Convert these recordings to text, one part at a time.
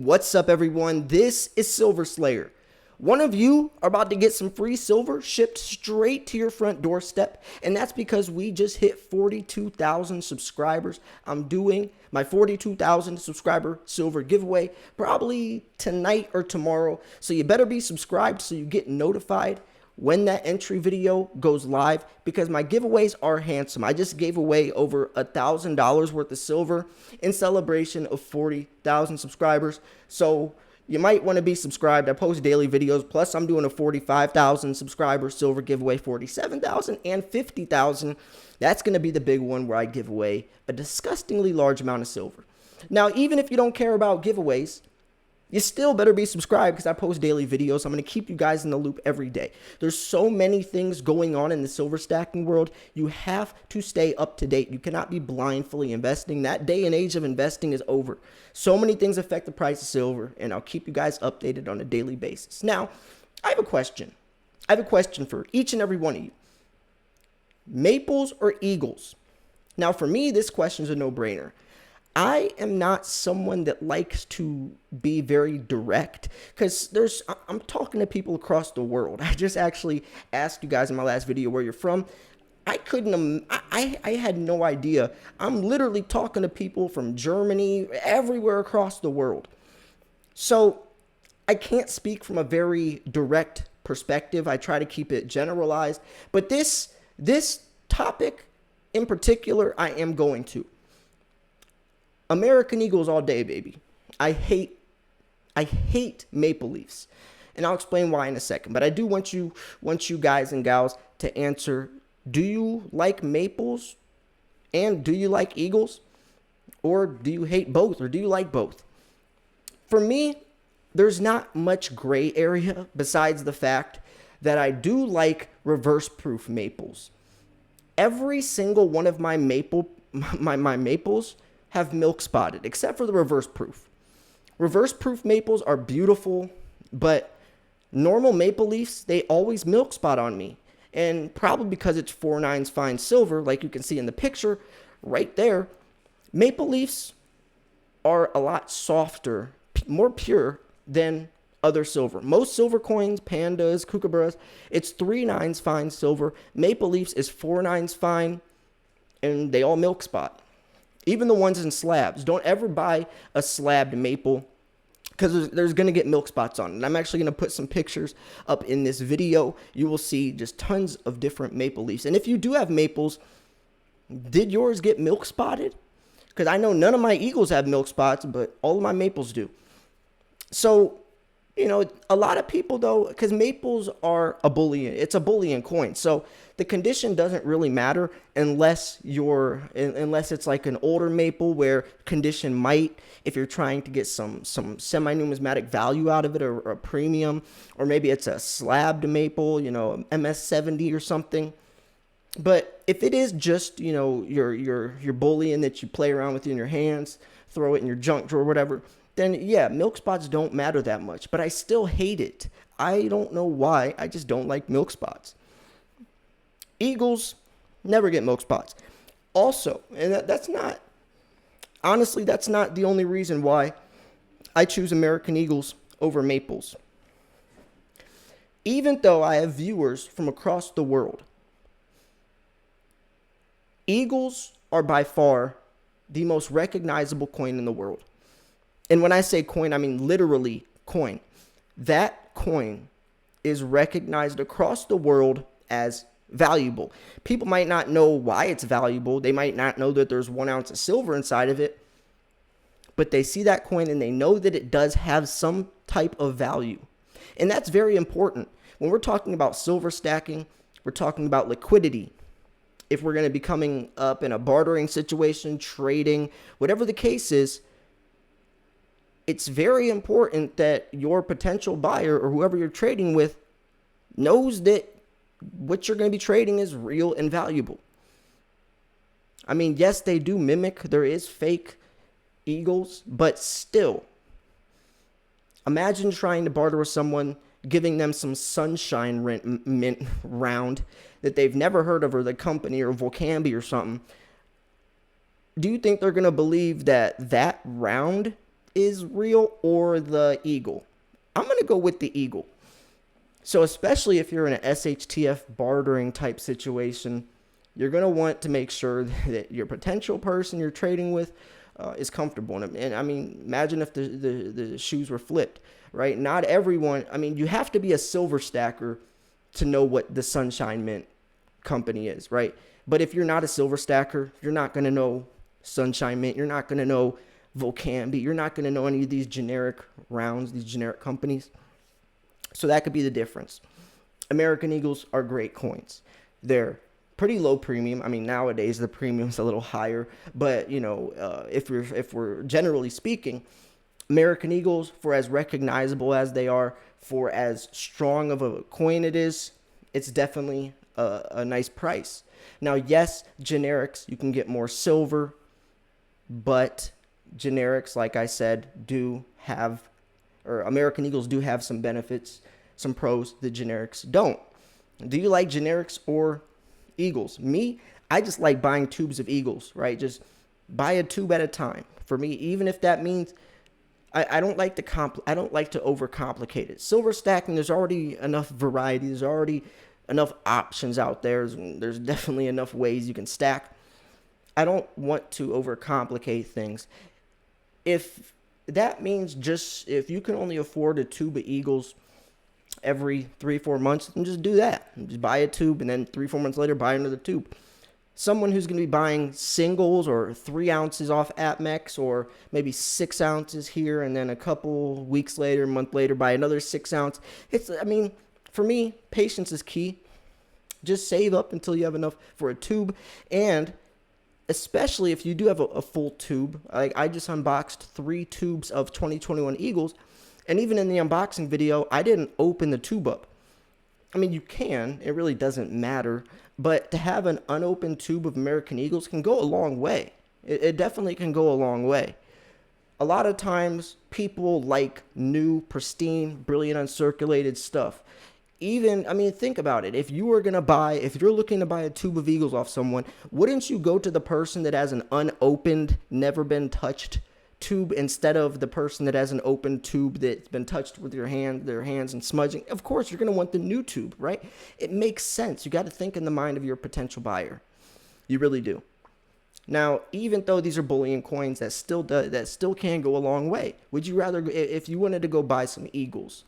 What's up, everyone? This is Silver Slayer. One of you are about to get some free silver shipped straight to your front doorstep, and that's because we just hit 42,000 subscribers. I'm doing my 42,000 subscriber silver giveaway probably tonight or tomorrow, so you better be subscribed so you get notified when that entry video goes live, because my giveaways are handsome. I just gave away over $1,000 worth of silver in celebration of 40,000 subscribers. So you might want to be subscribed. I post daily videos. Plus, I'm doing a 45,000 subscriber silver giveaway, 47,000 and 50,000. That's going to be the big one where I give away a disgustingly large amount of silver. Now, even if you don't care about giveaways, you still better be subscribed because I post daily videos. I'm going to keep you guys in the loop every day. There's so many things going on in the silver stacking world. You have to stay up to date. You cannot be blindly investing. That day and age of investing is over. So many things affect the price of silver, and I'll keep you guys updated on a daily basis. Now, I have a question. I have a question for each and every one of you. Maples or eagles? Now, for me, this question is a no-brainer. I am not someone that likes to be very direct because I'm talking to people across the world. I just actually asked you guys in my last video where you're from. I had no idea. I'm literally talking to people from Germany, everywhere across the world. So I can't speak from a very direct perspective. I try to keep it generalized, but this topic in particular, I am going to. American Eagles all day, baby. I hate Maple Leafs, and I'll explain why in a second. But I do want you guys and gals to answer: do you like Maples, and do you like Eagles, or do you hate both, or do you like both? For me, there's not much gray area besides the fact that I do like reverse proof maples. Every single one of my maples have milk spotted, except for the reverse proof. Reverse proof maples are beautiful, but normal Maple Leafs, they always milk spot on me. And probably because it's 4/9 fine silver, like you can see in the picture right there, Maple Leafs are a lot softer, more pure than other silver. Most silver coins, pandas, kookaburras, it's 3/9 fine silver. Maple Leafs is 4/9 fine, and they all milk spot. Even the ones in slabs. Don't ever buy a slabbed maple because there's going to get milk spots on it. And I'm actually going to put some pictures up in this video. You will see just tons of different Maple Leafs. And if you do have maples, did yours get milk spotted? Because I know none of my Eagles have milk spots, but all of my maples do. So, you know, a lot of people, though, because maples are a bullion. It's a bullion coin. So the condition doesn't really matter unless it's like an older maple where condition might, if you're trying to get some semi-numismatic value out of it, or a premium, or maybe it's a slabbed maple, you know, MS70 or something. But if it is just, you know, your bullion that you play around with in your hands, throw it in your junk drawer, whatever, then yeah, milk spots don't matter that much. But I still hate it. I don't know why. I just don't like milk spots. Eagles never get milk spots. Also, and that's not the only reason why I choose American Eagles over maples. Even though I have viewers from across the world, Eagles are by far the most recognizable coin in the world. And when I say coin, I mean literally coin. That coin is recognized across the world as valuable. People might not know why it's valuable. They might not know that there's 1 ounce of silver inside of it. But they see that coin and they know that it does have some type of value. And that's very important. When we're talking about silver stacking, we're talking about liquidity. If we're going to be coming up in a bartering situation, trading, whatever the case is, it's very important that your potential buyer or whoever you're trading with knows that what you're going to be trading is real and valuable. I mean, yes, they do mimic. There is fake Eagles, but still, imagine trying to barter with someone, giving them some sunshine mint round that they've never heard of, or the company, or Volcambi or something. Do you think they're going to believe that that round is real or the eagle. I'm going to go with the eagle. So especially if you're in an SHTF bartering type situation, you're going to want to make sure that your potential person you're trading with is comfortable. And I mean, imagine if the shoes were flipped, right? Not everyone, I mean, you have to be a silver stacker to know what the Sunshine Mint company is, right? But if you're not a silver stacker, you're not going to know Sunshine Mint. You're not going to know Volcambi. You're not going to know any of these generic rounds, these generic companies. So that could be the difference. American Eagles are great coins. They're pretty low premium. I mean, nowadays the premium's a little higher, but you know, if we're generally speaking, American Eagles, for as recognizable as they are, for as strong of a coin it is, it's definitely a nice price. Now, yes, generics, you can get more silver, but generics, like I said, American Eagles do have some benefits, some pros that generics don't. Do you like generics or Eagles? Me, I just like buying tubes of Eagles, right? Just buy a tube at a time. For me, even if that means I don't like to overcomplicate it. Silver stacking, there's already enough variety. There's already enough options out there. There's definitely enough ways you can stack. I don't want to overcomplicate things. If that means just if you can only afford a tube of Eagles every 3-4 months, then just do that. Just buy a tube and then 3-4 months later buy another tube. Someone who's going to be buying singles or 3 ounces off APMEX or maybe 6 ounces here and then a couple weeks later, a month later, buy another 6 ounce. For me, patience is key. Just save up until you have enough for a tube. And especially if you do have a full tube, like I just unboxed 3 tubes of 2021 Eagles. And even in the unboxing video, I didn't open the tube up. I mean, you can. It really doesn't matter. But to have an unopened tube of American Eagles can go a long way. It definitely can go a long way. A lot of times, people like new, pristine, brilliant, uncirculated stuff. Think about it. If you're looking to buy a tube of Eagles off someone, wouldn't you go to the person that has an unopened, never been touched tube instead of the person that has an open tube that's been touched with their hands and smudging? Of course, you're going to want the new tube, right? It makes sense. You got to think in the mind of your potential buyer. You really do. Now, even though these are bullion coins, that still can go a long way. Would you rather, if you wanted to go buy some Eagles,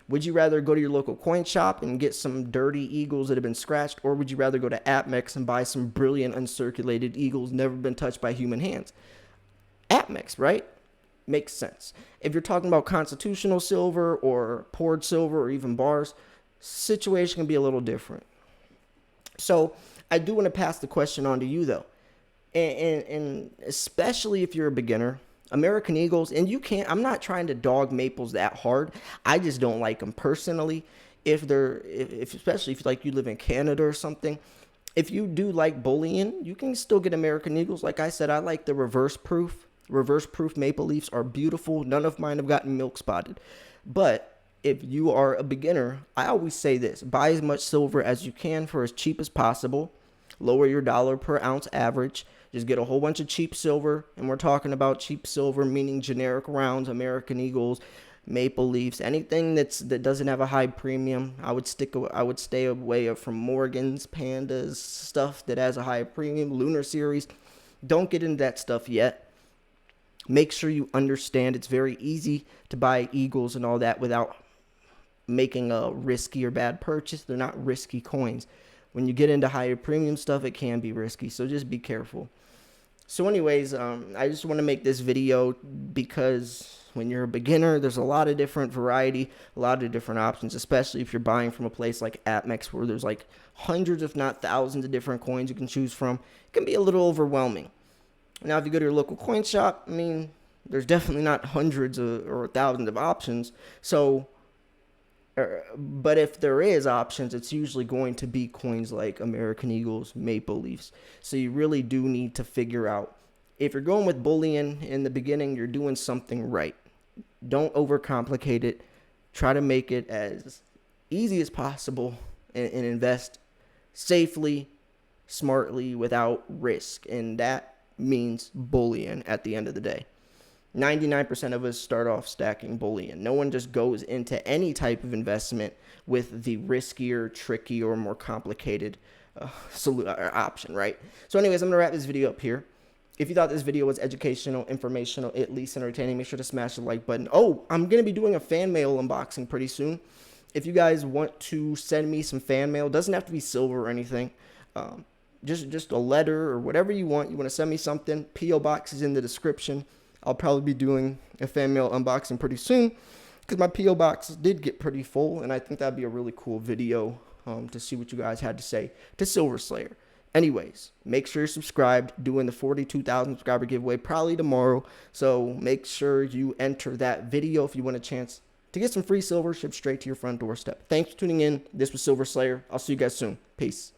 would you rather go to your local coin shop and get some dirty Eagles that have been scratched, or would you rather go to APMEX and buy some brilliant uncirculated Eagles never been touched by human hands? APMEX, right? Makes sense. If you're talking about constitutional silver or poured silver or even bars, situation can be a little different. So I do want to pass the question on to you though. And especially if you're a beginner, American Eagles, and I'm not trying to dog maples that hard. I just don't like them personally. Especially if like you live in Canada or something, if you do like bullion, you can still get American Eagles. Like I said, I like the reverse proof. Reverse proof maple leafs are beautiful. None of mine have gotten milk spotted. But if you are a beginner, I always say this: buy as much silver as you can for as cheap as possible. Lower your dollar per ounce average. Just get a whole bunch of cheap silver, and we're talking about cheap silver, meaning generic rounds, American Eagles, maple leafs, anything that doesn't have a high premium. I would stay away from Morgans, Pandas, stuff that has a high premium. Lunar Series, don't get into that stuff yet. Make sure you understand it's very easy to buy Eagles and all that without making a risky or bad purchase. They're not risky coins. When you get into higher premium stuff, it can be risky, so just be careful. So anyways, I just want to make this video because when you're a beginner, there's a lot of different variety, a lot of different options, especially if you're buying from a place like APMEX where there's like hundreds, if not thousands of different coins you can choose from. It can be a little overwhelming. Now, if you go to your local coin shop, I mean, there's definitely not hundreds or thousands of options. But if there is options, it's usually going to be coins like American Eagles, maple leafs. So you really do need to figure out, if you're going with bullion in the beginning, you're doing something right. Don't overcomplicate it. Try to make it as easy as possible and invest safely, smartly, without risk. And that means bullion at the end of the day. 99% of us start off stacking bullion. No one just goes into any type of investment with the riskier, tricky, or more complicated option, right? So anyways, I'm going to wrap this video up here. If you thought this video was educational, informational, at least entertaining, make sure to smash the like button. Oh, I'm going to be doing a fan mail unboxing pretty soon. If you guys want to send me some fan mail, it doesn't have to be silver or anything. Just a letter or whatever you want. You want to send me something, P.O. box is in the description. I'll probably be doing a fan mail unboxing pretty soon because my P.O. box did get pretty full, and I think that'd be a really cool video to see what you guys had to say to Silver Slayer. Anyways, make sure you're subscribed. Doing the 42,000 subscriber giveaway probably tomorrow, so make sure you enter that video if you want a chance to get some free silver shipped straight to your front doorstep. Thanks for tuning in. This was Silver Slayer. I'll see you guys soon. Peace.